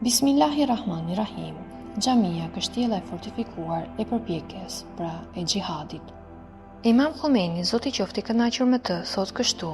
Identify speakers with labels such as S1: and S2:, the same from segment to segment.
S1: Bismillahirrahmanirrahim. Xhamia, kështjella e fortifikuar e përpjekjes, pra e xhihadit. Imam Khomeini, Zoti qoftë i kënaqur me të, thotë kështu: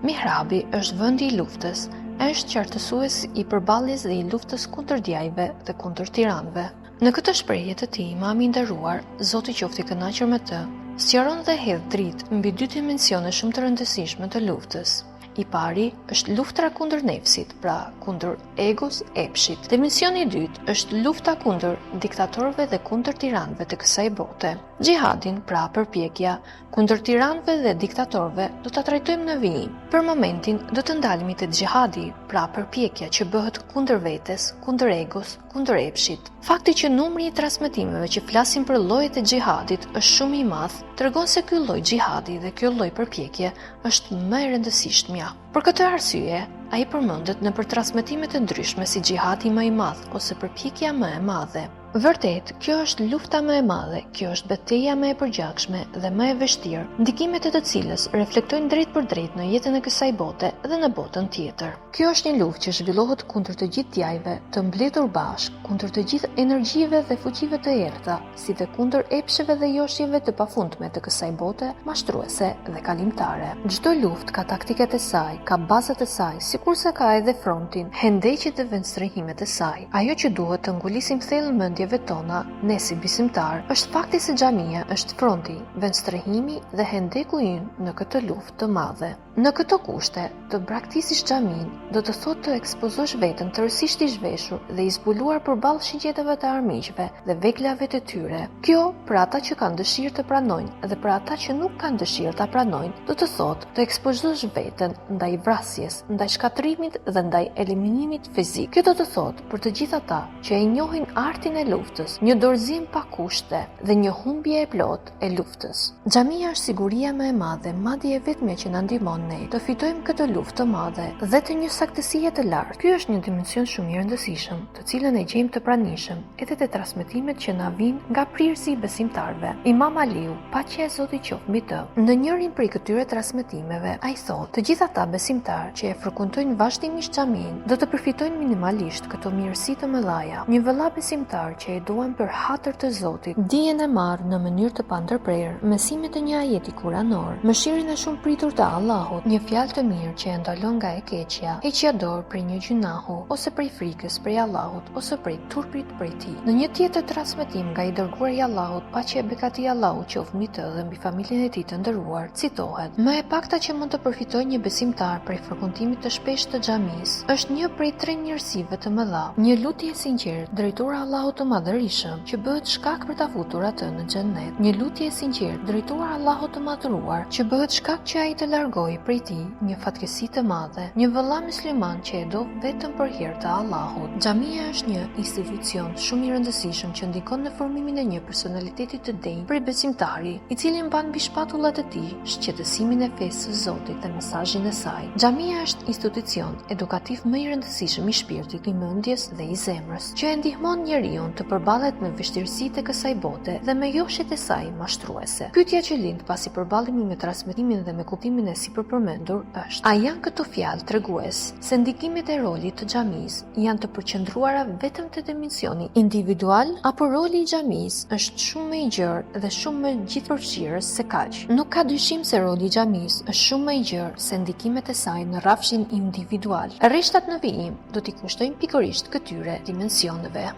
S1: Mihrabi është vendi i luftës, është qartësues i përballjes dhe i luftës kundër djajve dhe kundër tiranëve. Në këtë shprehje të tij, Imami i nderuar, Zoti qoftë i kënaqur me të, sqaron dhe hedh dritë mbi dy dimensione shumë të rëndësishme të luftës. I pari është luftra kundër nefsit, pra kundër egos, epshit. Dimensioni i dytë është lufta kundër diktatorëve dhe kundër tiranëve të kësaj bote. Xhihadin, pra përpjekja kundër tiranëve dhe diktatorëve, do ta trajtojmë në vijim. Për momentin do të ndalemi te xhihadi, pra përpjekja që bëhet kundër vetes, kundër egos, kundër epshit. Fakti që numri i transmetimeve që flasin për llojet e xhihadit është shumë i madh, tregon se ky lloj xhihadi dhe ky lloj përpjekje është më e rëndësishmja. Për këtë arsye, ai përmendet në transmetimet e ndryshme si xhihadi më i madh ose përpjekja më e madhe. Vërtet, kjo është lufta më e madhe, kjo është betejë më e përgjakshme dhe më e vështirë, ndikimet e të cilës reflektojnë drejt për drejt në jetën e kësaj bote dhe në botën tjetër. Kjo është një luftë që zhvillohet kundër të gjithë djajve të mbledhur bashkë, kundër të gjithë energjive dhe fuqive të errëta, si dhe kundër epsheve dhe joshjeve të pafundme të kësaj bote, mashtruese dhe kalimtare. Çdo luftë ka taktikat e saj, ka bazat e saj, sikurse ka edhe frontin, hendeqjet dhe vendstrehimet e saj. Ajo që duhet të ngulisim thellë mendjeve tona, ne si besimtar, është fakti se xhamia është fronti, vendstrehimi dhe hendeku ynë në këtë luftë të madhe. Në këto kushte, të braktisësh xhamin do të thotë të ekspozosh veten tërësisht i zhveshur dhe i zbuluar përballë shigjetave të armiqve dhe veglave të tyre. Kjo, për ata që kanë dëshirë të pranojnë dhe për ata që nuk kanë dëshirë ta pranojnë, do të thotë të ekspozosh veten ndaj vrasjes, ndaj shkatrimit dhe ndaj eliminimit fizik. Kjo do të thotë për të gjithë ata që e njohin artin e luftës, një dorëzim pa kushte dhe një humbje e plot e luftës. Xhamia është siguria më e madhe, madje e vetmja që na ndihmon ne të fitojmë këtë luftë të madhe dhe të një saktësie të lartë. Ky është një dimension shumë i rëndësishëm, të cilën e gjejmë të pranishëm edhe te transmetimet që na vijnë nga prirësi i besimtarëve. Imam Aliu, paqja e Zotit qoftë mbi të, në njërin prej këtyre transmetimeve, ai thotë: "Të gjithë ata besimtarë që e frekuentojnë vazhdimisht xhamin, do të përfitojnë minimalisht këto mirësi të mëdha. Një vëlla besimtar që e duan për hatër të Zotit, dijen e marr në mënyrë të pandërprerë, mesimet e një ajeti kuranor, mëshirën e shumë pritur të Allahut, një fjalë të mirë që e ndalon nga e keqja, heqja dorë prej një gjunahu, ose prej frikës prej Allahut, ose prej turpit prej tij." Në një tjetër transmetim nga i dërguari i Allahut, paqja e bekati i Allahut qoftë mbi të dhe mbi familjen e tij të nderuar, citohet: "Më e pakta që mund të përfitojë një besimtar prej frekuentimit të shpeshtë të xhamisë është një prej tre mirësive të mëdha, një lutje e sinqertë drejtuar Allahut të Madhërisëm, që bëhet shkak për ta futur atë në xhennet, një lutje e sinqertë drejtuar Allahut të Madhëruar, që bëhet shkak që ai të largojë prej tij një fatkeqësi të madhe, një vëlla musliman që e do vetëm për hir të Allahut." Xhamia është një institucion shumë i rëndësishëm që ndikon në formimin e një personaliteti të denjë për besimtari, i cili mban mbi shpatullat e tij shqetësimin e fesë së Zotit dhe mesazhin e saj. Xhamia është institucion edukativ më i rëndësishëm i shpirtit, i mendjes dhe i zemrës, që e ndihmon njeriu të përballet me vështirësitë e kësaj bote dhe me joshjet e saj mashtruese. Pyetja që lind pasi përballemi me transmetimin dhe me kuptimin e sipërpërmendur është: a janë këto fjalë tregues se ndikimet e rolit të xhamisë janë të përqendruara vetëm te dimensioni individual, apo roli i xhamisë është shumë më i gjerë dhe shumë më gjithëpërfshirës se kaq? Nuk ka dyshim se roli i xhamisë është shumë më i gjerë se ndikimet e saj në rrafshin individual. Rreshtat në vijim do t'i kushtojnë pikërisht këtyre dimensioneve.